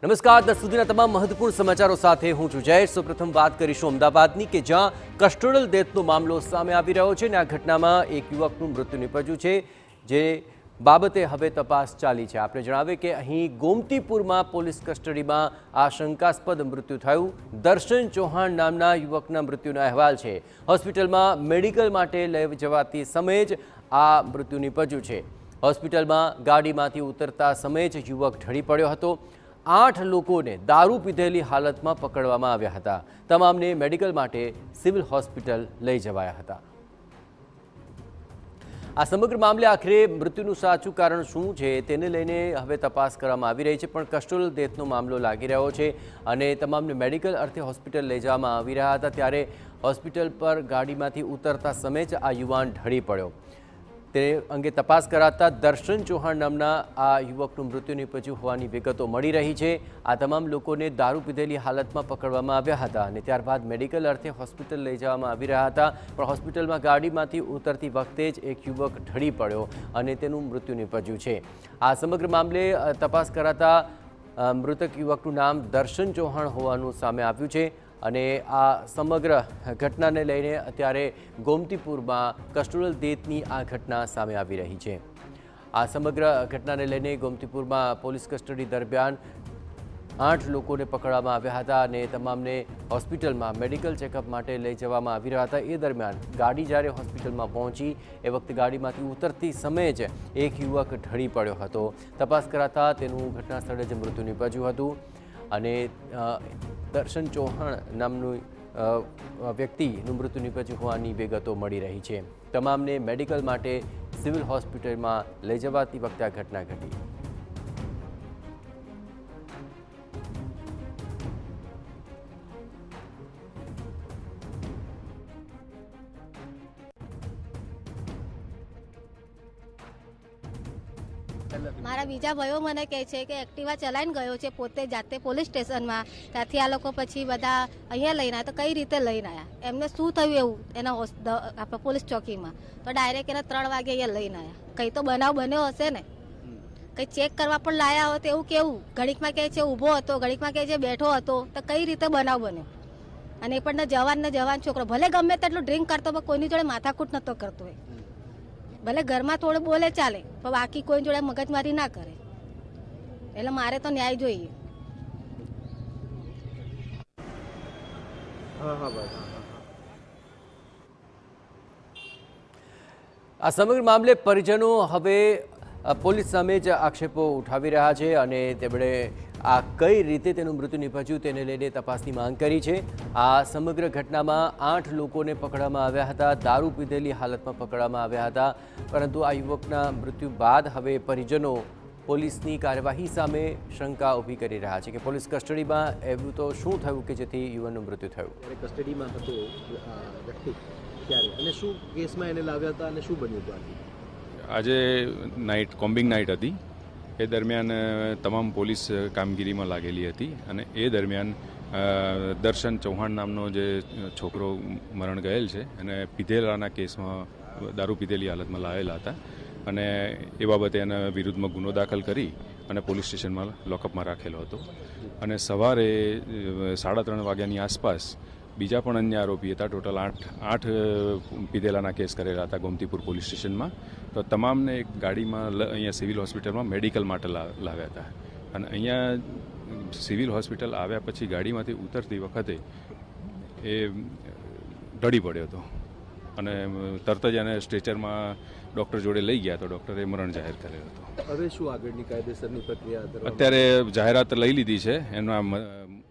નમસ્કાર, 10 સુધીના તમામ મહત્વપૂર્ણ સમાચારો સાથે હું છું જયેશ। સૌપ્રથમ વાત કરીશું અમદાવાદની કે જ્યાં કસ્ટોડલ ડેથનો મામલો સામે આવી રહ્યો છે અને આ ઘટનામાં એક યુવકનું મૃત્યુ નિપજ્યું છે, જે બાબતે હવે તપાસ ચાલી છે। આપણે જણાવીએ કે અહીં ગોમતીપુરમાં પોલીસ કસ્ટડીમાં આ શંકાસ્પદ મૃત્યુ થયું। દર્શન ચૌહાણ નામના યુવકના મૃત્યુનો અહેવાલ છે। હોસ્પિટલમાં મેડિકલ માટે લઈ જવાતી સમયે જ આ મૃત્યુ નિપજ્યું છે। હોસ્પિટલમાં ગાડીમાંથી ઉતરતા સમયે જ યુવક ઢળી પડ્યો હતો। 8 લોકોને દારૂ પીધેલી હાલતમાં પકડવામાં આવ્યા હતા। તમામને મેડિકલ માટે સિવિલ હોસ્પિટલ લઈ જવાયા હતા। આ સમગ્ર મામલે આખરે મૃત્યુનું સાચું કારણ શું છે તેને લઈને હવે તપાસ કરવામાં આવી રહી છે, પણ કસ્ટોડલ ડેથનો મામલો લાગી રહ્યો છે અને તમામને મેડિકલ અર્થે હોસ્પિટલ લઈ જવામાં આવી રહ્યા હતા ત્યારે હોસ્પિટલ પર ગાડીમાંથી ઉતરતા સમયે જ આ યુવાન ઢળી પડ્યો। તે અંગે તપાસ કરાતા દર્શન ચૌહાણ નામના આ યુવકનું મૃત્યુ નિપજ્યું હોવાની વિગતો મળી રહી છે। આ તમામ લોકોને દારૂ પીધેલી હાલતમાં પકડવામાં આવ્યા હતા અને ત્યારબાદ મેડિકલ અર્થે હોસ્પિટલ લઈ જવામાં આવી રહ્યા હતા, પણ હોસ્પિટલમાં ગાડીમાંથી ઉતરતી વખતે જ એક યુવક ઢળી પડ્યો અને તેનું મૃત્યુ નિપજ્યું છે। આ સમગ્ર મામલે તપાસ કરાતા મૃતક યુવકનું નામ દર્શન ચૌહાણ હોવાનું સામે આવ્યું છે અને આ સમગ્ર ઘટનાને લઈને અત્યારે ગોમતીપુરમાં કસ્ટોડલ ડેથની આ ઘટના સામે આવી રહી છે। આ સમગ્ર ઘટનાને લઈને ગોમતીપુરમાં પોલીસ કસ્ટડી દરમિયાન 8 લોકોને પકડવામાં આવ્યા હતા અને તમામને હોસ્પિટલમાં મેડિકલ ચેકઅપ માટે લઈ જવામાં આવી રહ્યા હતા। એ દરમિયાન ગાડી જ્યારે હોસ્પિટલમાં પહોંચી એ વખતે ગાડીમાંથી ઉતરતી સમયે જ એક યુવક ઢળી પડ્યો હતો। તપાસ કરાતા તેનું ઘટના સ્થળે જ મૃત્યુ નિપજ્યું હતું અને દર્શન ચૌહાણ નામનું વ્યક્તિનું મૃત્યુ નિપજ્યું હોવાની વિગતો મળી રહી છે। તમામને મેડિકલ માટે સિવિલ હોસ્પિટલમાં લઈ જવાતી વખતે આ ઘટના ઘટી। મારા બીજા ભાઈઓ મને કહે છે કે એક્ટિવા ચલાવીને ગયો છે પોતે જાતે પોલીસ સ્ટેશનમાં, ત્યાંથી આ લોકો પછી બધા અહીંયા લઈને આવ્યા। તો કઈ રીતે લઈને આવ્યા, એમને શું થયું એવું એના આપણે પોલીસ ચોકીમાં? તો ડાયરેક્ટ એના 3 વાગે અહીંયા લઈને આવ્યા। કંઈ તો બનાવ બન્યો હશે ને, કંઈ ચેક કરવા પણ લાયા હોય તો એવું કેવું? ઘડીકમાં કહે છે ઊભો હતો, ઘડીકમાં કહે છે બેઠો હતો, તો કઈ રીતે બનાવ બન્યો? અને એ પણ જવાન છોકરો, ભલે ગમે તેટલું ડ્રિંક કરતો પણ કોઈની જોડે માથાકૂટ નતો કરતો હોય। ભલે ઘરમાં થોડું બોલે ચાલે પણ બાકી કોઈ જોડે મગજમારી ના કરે। એટલે મારે તો ન્યાય જોઈએ। આ સમગ્ર મામલે પરિજનો હવે પોલીસ સામે જ આક્ષેપો ઉઠાવી રહ્યા છે અને તેમણે આ કઈ રીતે તેનું મૃત્યુ નિપજ્યું તેને લઈને તપાસની માંગ કરી છે। આ સમગ્ર ઘટનામાં 8 લોકોને પકડવામાં આવ્યા હતા, દારૂ પીધેલી હાલતમાં પકડવામાં આવ્યા હતા, પરંતુ આ યુવકના મૃત્યુ બાદ હવે પરિજનો પોલીસની કાર્યવાહી સામે શંકા ઊભી કરી રહ્યા છે કે પોલીસ કસ્ટડીમાં એવું તો શું થયું કે જેથી યુવાનનું મૃત્યુ થયું? કસ્ટડીમાં હતો વ્યક્તિ ત્યારે અને શું કેસમાં એને લાવ્યા હતા અને શું બન્યું હતું? આજે કોમ્બિંગ નાઇટ હતી, એ દરમિયાન તમામ પોલીસ કામગીરીમાં લાગેલી હતી અને એ દરમિયાન દર્શન ચૌહાણ નામનો જે છોકરો મરણ ગયેલ છે અને પીધેલાના કેસમાં દારૂ પીધેલી હાલતમાં લાવેલા હતા અને એ બાબતે એના વિરુદ્ધમાં ગુનો દાખલ કરી અને પોલીસ સ્ટેશનમાં લોકઅપમાં રાખેલો હતો અને સવારે 3:30 વાગ્યાની આસપાસ બીજા પણ અન્ય આરોપી હતા। ટોટલ 8 પીધેલાના કેસ કરેલા હતા ગોમતીપુર પોલીસ સ્ટેશનમાં। તો તમામને એક ગાડીમાં અહીંયા સિવિલ હોસ્પિટલમાં મેડિકલ માટે લાવ્યા હતા અને અહીંયા સિવિલ હોસ્પિટલ આવ્યા પછી ગાડીમાંથી ઉતરતી વખતે એ ઢળી પડ્યો હતો અને તરત જ એને સ્ટ્રેચરમાં ડૉક્ટર જોડે લઈ ગયા તો ડૉક્ટરે મરણ જાહેર કરેલો હતો। હવે શું આગળની કાયદેસરની પ્રક્રિયા? અત્યારે જાહેરાત લઈ લીધી છે, એના